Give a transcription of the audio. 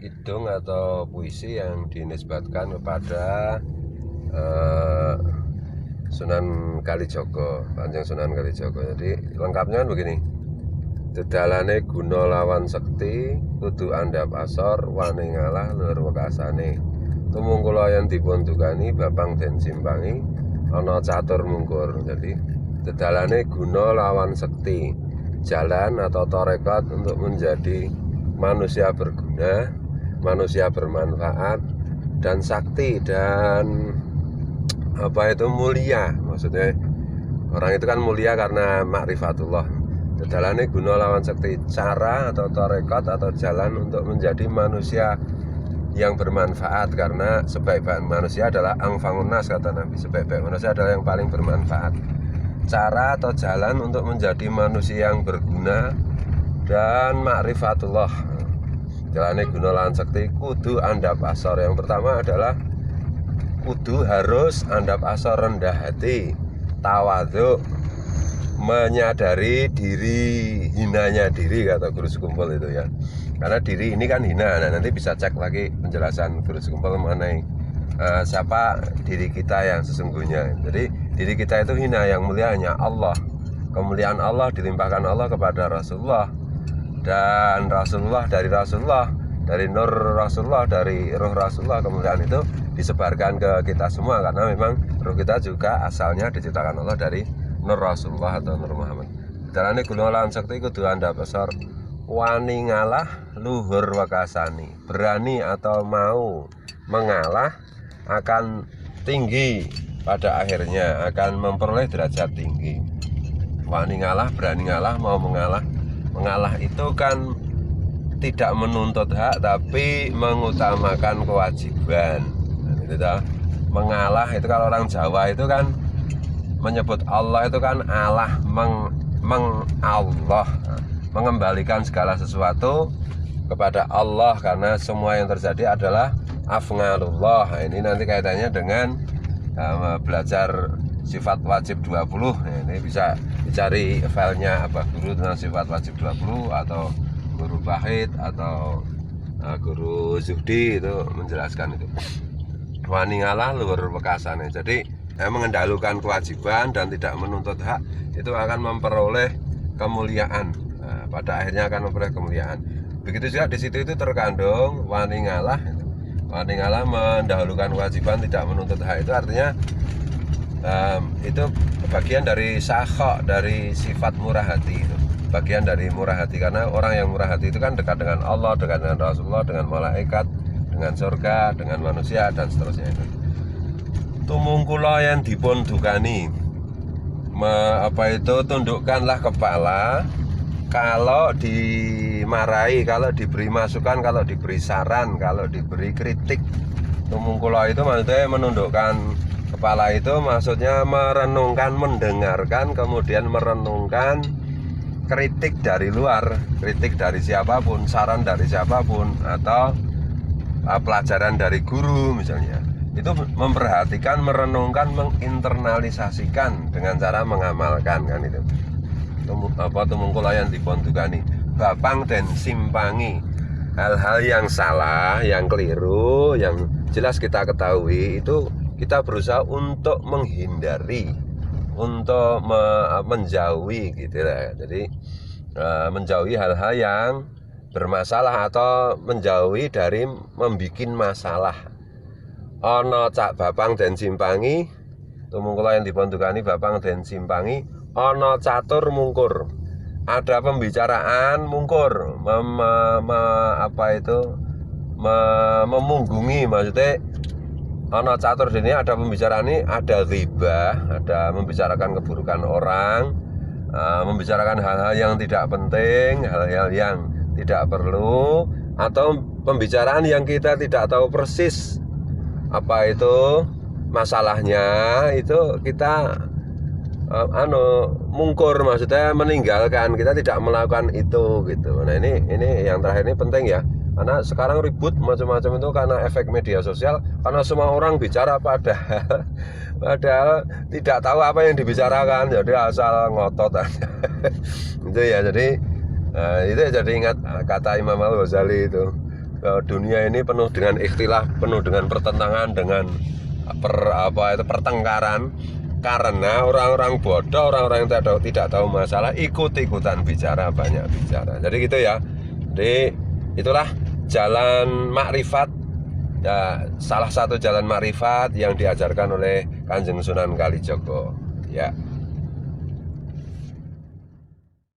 kidung atau puisi yang dinisbatkan kepada uh, Sunan Kalijaga, Kanjeng Sunan Kalijaga. Jadi lengkapnya kan begini. Dedalane guna lawan sekti, kudu andhap asor, wani ngalah luhur wekasane. Tumungkula yen dipun dukani, babang den simpangi, ana catur mungkur. Jadi dedalane guna lawan sekti, jalan atau tarekat untuk menjadi manusia berguna, manusia bermanfaat, dan sakti, dan mulia. Maksudnya orang itu kan mulia karena makrifatullah. Dedalane guna lawan sekti, cara atau tarekat atau jalan untuk menjadi manusia yang bermanfaat, karena sebaik-baik manusia adalah angfangun nas, kata Nabi. Sebaik-baik manusia adalah yang paling bermanfaat. Cara atau jalan untuk menjadi manusia yang berguna dan makrifatullah. Jalane guna lawan sekti, kudu andhap asor. Yang pertama adalah kudu harus andhap asor, rendah hati, tawadhu, menyadari diri, hinanya diri, kata Guru Sekumpul itu ya. Karena diri ini kan hina. Nah, nanti bisa cek lagi penjelasan Guru Sekumpul mengenai siapa diri kita yang sesungguhnya. Jadi diri kita itu hina, yang mulia hanya Allah. Kemuliaan Allah dilimpahkan Allah kepada Rasulullah, dan Rasulullah, dari nur Rasulullah, dari ruh Rasulullah, kemuliaan itu disebarkan ke kita semua, karena memang ruh kita juga asalnya diciptakan Allah dari nur Rasulullah atau nur Muhammad. Dalane guna lawan sekti kudu andhap asor, wani ngalah luhur wekasani. Berani atau mau mengalah akan tinggi, pada akhirnya akan memperoleh derajat tinggi. Wani ngalah, berani ngalah, mau mengalah. Mengalah itu kan tidak menuntut hak, tapi mengutamakan kewajiban. Mengalah itu kalau orang Jawa itu kan menyebut Allah itu kan Allah, Allah, mengembalikan segala sesuatu kepada Allah, karena semua yang terjadi adalah afngalullah. Ini nanti kaitannya dengan belajar sifat wajib 20. Ini bisa dicari filenya Abah Guru tentang sifat wajib 20, atau Guru Bahid, atau Guru Zuhdi, itu menjelaskan itu. Wani ngalah luhur wekasane. Jadi mengendalikan kewajiban dan tidak menuntut hak, itu akan memperoleh kemuliaan. Nah, pada akhirnya akan memperoleh kemuliaan. Begitu juga di situ itu terkandung wani ngalah. Wani ngalah mendahulukan kewajiban, tidak menuntut hak, itu artinya itu bagian dari sakha, dari sifat murah hati. Itu bagian dari murah hati, karena orang yang murah hati itu kan dekat dengan Allah, dekat dengan Rasulullah, dengan malaikat, dengan surga, dengan manusia, dan seterusnya. Itu tumungkula yang dipun dukani, tundukkanlah kepala kalau dimarahi, kalau diberi masukan, kalau diberi saran, kalau diberi kritik. Tumungkula itu maksudnya menundukkan kepala, itu maksudnya merenungkan, mendengarkan, kemudian merenungkan kritik dari luar, kritik dari siapapun, saran dari siapapun, atau pelajaran dari guru misalnya. Itu memperhatikan, merenungkan, menginternalisasikan dengan cara mengamalkan, kan itu. Tumungkula yang dipun dukani, babang den simpangi. Hal-hal yang salah, yang keliru, yang jelas kita ketahui, itu kita berusaha untuk menghindari, untuk menjauhi gitu ya. Jadi menjauhi hal-hal yang bermasalah, atau menjauhi dari membikin masalah. Ana cak babang den simpangi, tumungkula yang dipun dukani, babang den simpangi, ana catur mungkur. Ada pembicaraan mungkur, memunggungi, maksudnya ana catur dene, ada pembicaraan ini, ada ghibah, ada membicarakan keburukan orang, membicarakan hal-hal yang tidak penting, hal-hal yang tidak perlu, atau pembicaraan yang kita tidak tahu persis apa itu masalahnya, itu kita mungkur, maksudnya meninggalkan, kita tidak melakukan itu gitu. Nah ini yang terakhir ini penting ya, karena sekarang ribut macam-macam itu karena efek media sosial, karena semua orang bicara padahal tidak tahu apa yang dibicarakan, jadi asal ngotot aja. Itu ya, jadi itu jadi ingat kata Imam Al-Ghazali itu, dunia ini penuh dengan ikhtilaf, penuh dengan pertentangan, dengan pertengkaran, karena orang-orang bodoh, orang-orang yang tidak tahu masalah ikut-ikutan bicara, banyak bicara. Jadi gitu ya. Jadi itulah jalan makrifat ya, salah satu jalan makrifat yang diajarkan oleh Kanjeng Sunan Kalijaga ya.